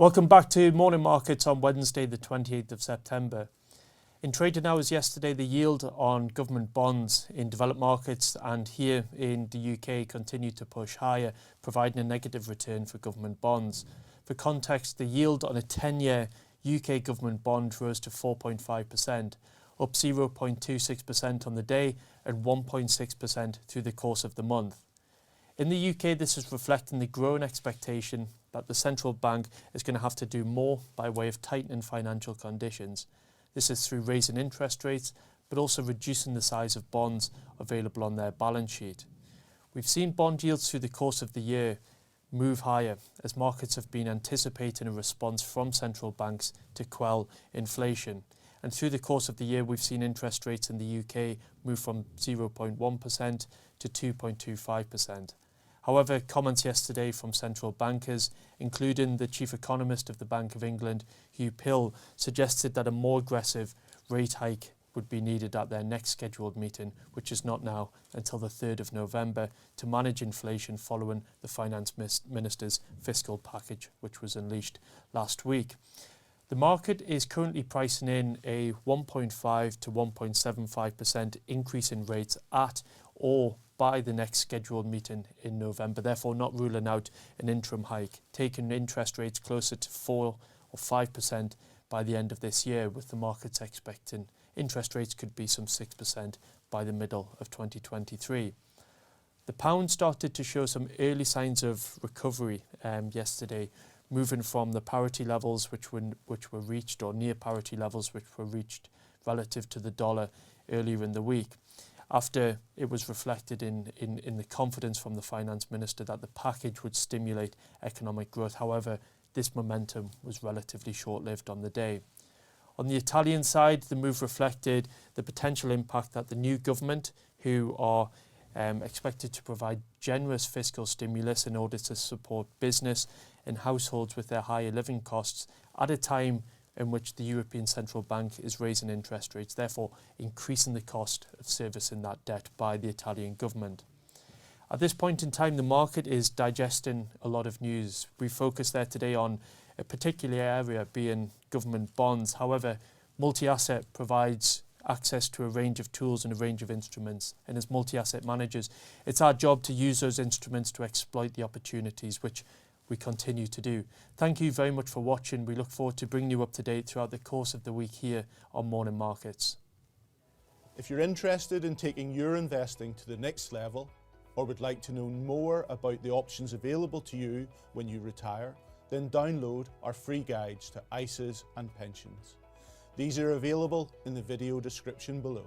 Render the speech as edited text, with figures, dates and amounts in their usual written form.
Welcome back to Morning Markets on Wednesday, the 28th of September. In trading hours yesterday, the yield on government bonds in developed markets and here in the UK continued to push higher, providing a negative return for government bonds. For context, the yield on a 10-year UK government bond rose to 4.5%, up 0.26% on the day and 1.6% through the course of the month. In the UK, this is reflecting the growing expectation that the central bank is going to have to do more by way of tightening financial conditions. This is through raising interest rates, but also reducing the size of bonds available on their balance sheet. We've seen bond yields through the course of the year move higher as markets have been anticipating a response from central banks to quell inflation. And through the course of the year, we've seen interest rates in the UK move from 0.1% to 2.25%. However, comments yesterday from central bankers, including the chief economist of the Bank of England, Hugh Pill, suggested that a more aggressive rate hike would be needed at their next scheduled meeting, which is not now until the 3rd of November, to manage inflation following the finance minister's fiscal package, which was unleashed last week. The market is currently pricing in a 1.5 to 1.75% increase in rates at or by the next scheduled meeting in November, therefore not ruling out an interim hike, taking interest rates closer to 4 or 5% by the end of this year, with the markets expecting interest rates could be some 6% by the middle of 2023. The pound started to show some early signs of recovery yesterday, moving from the parity levels which were reached, or near parity levels which were reached relative to the dollar earlier in the week, after it was reflected in the confidence from the finance minister that the package would stimulate economic growth. However, this momentum was relatively short-lived on the day. On the Italian side, the move reflected the potential impact that the new government, who are expected to provide generous fiscal stimulus in order to support business and households with their higher living costs at a time in which the European Central Bank is raising interest rates, therefore increasing the cost of servicing that debt by the Italian government. At this point in time, the market is digesting a lot of news. We focus there today on a particular area, being government bonds. However, multi-asset provides access to a range of tools and a range of instruments. And as multi-asset managers, it's our job to use those instruments to exploit the opportunities, which we continue to do. Thank you very much for watching. We look forward to bringing you up to date throughout the course of the week here on Morning Markets. If you're interested in taking your investing to the next level, or would like to know more about the options available to you when you retire, then download our free guides to ISAs and pensions. These are available in the video description below.